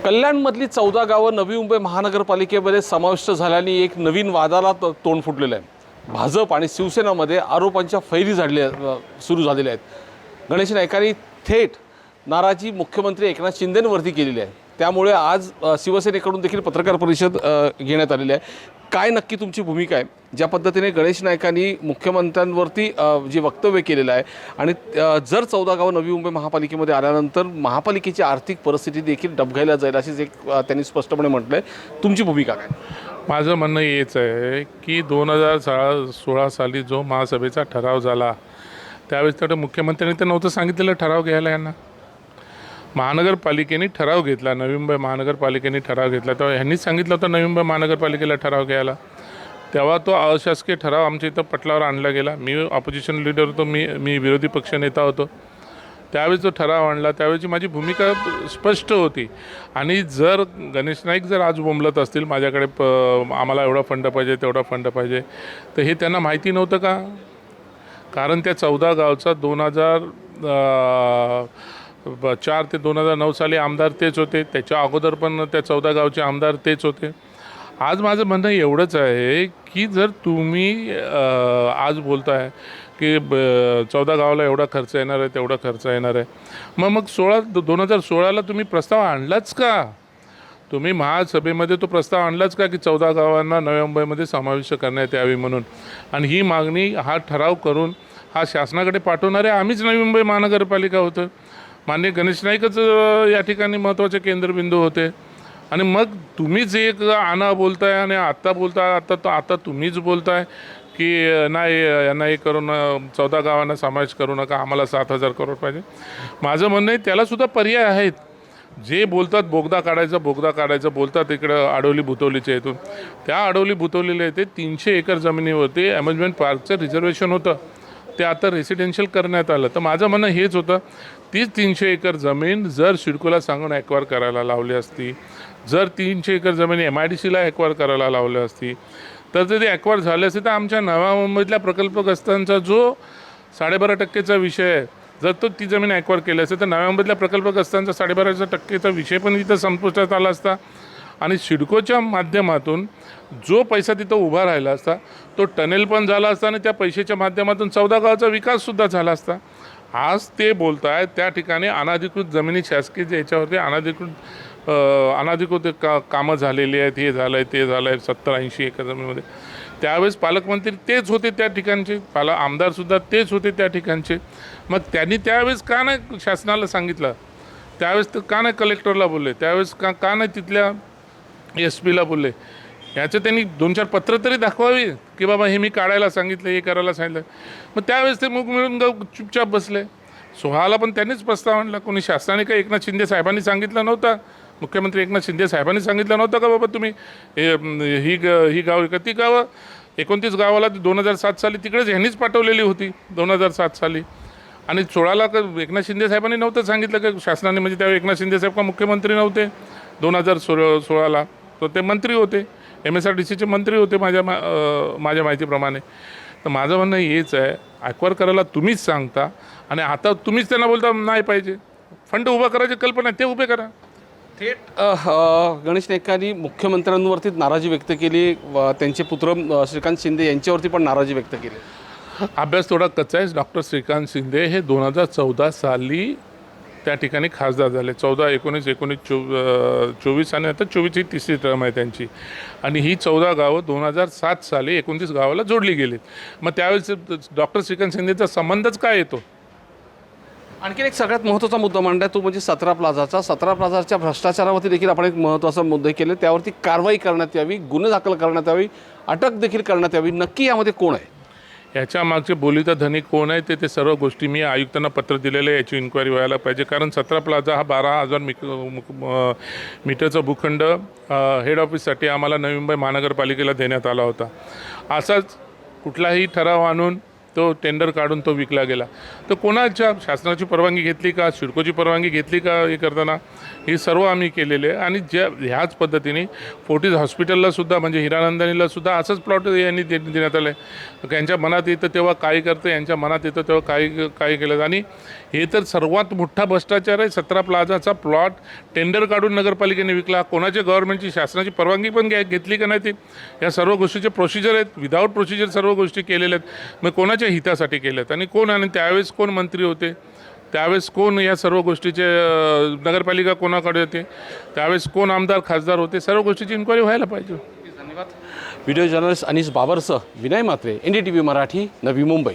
कल्याणमधली 14 गावं नवी मुंबई महानगरपालिकेमध्ये समाविष्ट झाल्याने एक नवीन वादाला तोंड फुटलेलं आहे। भाजप आणि शिवसेनामध्ये आरोपांच्या फैरी सुरू झालेल्या आहेत। गणेश नाईकांनी थेट नाराजी मुख्यमंत्री एकनाथ शिंदेंवरती केलेली आहे। त्यामुळे आज शिवसेनेकडून देखील पत्रकार परिषद घेण्यात आलेली आहे। काय नक्की तुमची भूमिका आहे? ज्या पद्धतीने गणेश नाईकांनी मुख्यमंत्र्यांवरती जे वक्तव्य केलेलं आहे आणि जर 14 गावं नवी मुंबई महापालिकेमध्ये आल्यानंतर महापालिकेची आर्थिक परिस्थिती देखील डबघायला जाईल अशीच एक त्यांनी स्पष्टपणे म्हटलं आहे। तुमची भूमिका काय? माझं म्हणणं हेच आहे की 2016 साली जो महासभेचा ठराव झाला त्यावेळेस तर मुख्यमंत्र्यांनी तर नव्हतं सांगितलेलं ठराव घ्यायला यांना। महानगरपालिकेने ठराव घेतला, नवी मुंबई महानगरपालिकेने ठराव घेतला तेव्हा ह्यांनीच सांगितलं होतं नवी मुंबई महानगरपालिकेला ठराव घ्यायला। तेव्हा तो अशासकीय ठराव आमच्या इथं पटलावर आणला गेला। मी ऑपोजिशन लीडर होतो, मी विरोधी पक्षनेता होतो। त्यावेळेस जो ठराव आणला त्यावेळेची माझी भूमिका स्पष्ट होती। आणि जर गणेश नाईक जर आज बोंबलत असतील माझ्याकडे आम्हाला एवढा फंड पाहिजे तेवढा फंड पाहिजे, तर हे त्यांना माहिती नव्हतं का? कारण त्या 14 गावचा 2004 ते 2009 साली आमदार तेच होते, त्याच्या अगोदर पण त्या 14 गावचे आमदार तेच होते। आज माझं म्हणणं एवढंच आहे की जर तुम्ही आज बोलताय की 14 गावाला एवढा खर्च येणार आहे तेवढा खर्च येणार आहे, मग 2016ला तुम्ही प्रस्ताव आणलाच का? तुम्ही महासभेमध्ये तो प्रस्ताव आणलाच का की 14 गावांना नवी मुंबईमध्ये समाविष्ट करण्यात यावी म्हणून? आणि ही मागणी हा ठराव करून हा शासनाकडे पाठवणारे आम्हीच नवी मुंबई महानगरपालिका होतं। माननीय गणेश नाईकच या ठिकाणी महत्त्वाचे केंद्रबिंदू होते। आणि मग तुम्हीच एक आणा बोलताय आणि आत्ता बोलताय, आता तुम्हीच बोलताय की नाही यांना हे करून 14 गावांना समावेश करू नका, आम्हाला 7,000 करोड पाहिजे। माझं म्हणणं आहे त्यालासुद्धा पर्याय आहेत। जे बोलतात बोगदा काढायचं बोलतात इकडं आडवली भुतवलीच्या इथून, त्या आडवली भुतवलीला येते 300 एकर जमिनीवरती अम्युजमेंट पार्कचं रिझर्वेशन होतं, ते आता रेसिडेन्शियल करण्यात आलं। तर माझं म्हणणं हेच होतं, तीच 300 एकर जमीन जर सिडकोला सांगून ॲक्वायर करायला लावली असती, जर 300 एकर जमीन MIDCला ॲक्वायर करायला लावली असती, तर ते ॲक्वायर झाले असते तर आमच्या नव्या मुंबईतल्या प्रकल्पग्रस्तांचा जो 12.5% विषय आहे, जर तो ती जमीन ॲक्वायर केली असते तर नव्या मुंबईतल्या प्रकल्पग्रस्तांचा 12.5% विषय पण इथं संपुष्टात आला असता। आणि सिडकोच्या माध्यमातून जो पैसा तिथं उभा राहिला असता तो टनेल पण झाला असता आणि त्या पैशाच्या माध्यमातून 14 गावाचा विकाससुद्धा झाला असता। आज ते बोलत आहेत त्या ठिकाणी अनाधिकृत जमिनी शासकीय याच्यावरती अनाधिकृत कामं झालेली आहेत, हे झालं आहे ते झालं आहे 70-80 एकर जमिनीमध्ये। त्यावेळेस पालकमंत्री तेच होते त्या ठिकाणचे, आमदारसुद्धा तेच होते त्या ठिकाणचे। मग त्यांनी त्यावेळेस का नाही शासनाला सांगितलं? त्यावेळेस तर का नाही कलेक्टरला बोलले? त्यावेळेस का नाही तिथल्या SP ला बोलले? याचं त्यांनी 2-4 पत्र तरी दाखवावी की बाबा हे मी काढायला सांगितलं, हे करायला सांगितलं। मग त्यावेळेस ते मुख मिळून चुपचाप बसले। 16ला पण त्यांनीच प्रस्ताव आणला। कोणी शासनाने का एकनाथ शिंदे साहेबांनी सांगितलं नव्हता? मुख्यमंत्री एकनाथ शिंदे साहेबांनी सांगितलं नव्हतं का बाबा तुम्ही ही गाव का ती गावं 29 गावाला 2007 साली तिकडेच ह्यांनीच पाठवलेली होती 2007 साली। आणि 16ला का एकनाथ शिंदे साहेबांनी नव्हतं सांगितलं का शासनाने? म्हणजे त्यावेळी एकनाथ शिंदे साहेब का मुख्यमंत्री नव्हते 2016ला? तर ते मंत्री होते, MSRDCचे मंत्री होते माझ्या माहितीप्रमाणे। तर माझं म्हणणं हेच आहे, ॲक्वायर करायला तुम्हीच सांगता आणि आता तुम्हीच त्यांना बोलता नाही पाहिजे। फंड उभा करायची कल्पना ते उभे करा। थेट गणेश नाईकांनी मुख्यमंत्र्यांवरती नाराजी व्यक्त केली, त्यांचे पुत्र श्रीकांत शिंदे यांच्यावरती पण नाराजी व्यक्त केली। अभ्यास थोडा कच्चा आहे। डॉक्टर श्रीकांत शिंदे हे 2014 साली त्या ठिकाणी खासदार झाले। 14, 19, 24 आणि आता 24 ही तिसरी टर्म आहे त्यांची। आणि ही 14 गावं 2007 साली 29 गावाला जोडली गेलीत। मग त्यावेळेस डॉक्टर श्रीकांत शिंदेचा संबंधच काय येतो? आणखी एक सगळ्यात महत्त्वाचा मुद्दा मांडला तो म्हणजे 17 प्लाझाच्या भ्रष्टाचारावरती देखील आपण एक महत्त्वाचा मुद्दे केले, त्यावरती कारवाई करण्यात यावी, गुन्हे दाखल करण्यात यावी, अटक देखील करण्यात यावी। नक्की यामध्ये कोण आहे? याच्या मागचे बोलीचा धनी कोण आहे ते सर्व गोष्टी मी आयुक्तांना पत्र दिलेलं आहे, याची इन्क्वायरी व्हायला पाहिजे। कारण 17 प्लाझा हा 12,000 मीटरचा भूखंड हेड ऑफिससाठी आम्हाला नवी मुंबई महानगरपालिकेला देण्यात आला होता। असाच कुठलाही ठराव आणून तो टेंडर काढून तो विकला गेला। तर कोणाच्या शासनाची परवानगी घेतली का, सिडकोची परवानगी घेतली का हे करताना? हे सर्व आम्ही केलेले आहे। आणि ह्याच पद्धतीने फोर्टिस हॉस्पिटललासुद्धा म्हणजे हिरानंदानीलासुद्धा असंच प्लॉट यांनी देण्यात आलं आहे। यांच्या मनात येतं तेव्हा काही करतं, यांच्या मनात येतं तेव्हा काही केलं। आणि हे तर सर्वात मोठा भ्रष्टाचार आहे. 17 प्लाझाचा प्लॉट टेंडर काढून नगरपालिकेने विकला. कोणाच्या गव्हर्नमेंटची शासनाची परवानगी पण घेतली का नाही ते. या सर्व गोष्टीचे प्रोसिजर आहेत, विदाऊट प्रोसिजर सर्व गोष्टी केलेल्या आहेत. मग कोणाच्या हितासाठी केल्यात आणि कोण, आणि त्यावेळेस कोण मंत्री होते, त्यावेळेस कोण या सर्व गोष्टीचे नगरपालिका कोणाकडे होते, त्यावेळेस कोण आमदार खासदार होते, सर्व गोष्टीची इन्क्वायरी व्हायला पाहिजे. धन्यवाद. व्हिडिओ जर्नलिस्ट अनिस बाबरसह विनय म्हात्रे, NDTV मराठी, नवी मुंबई.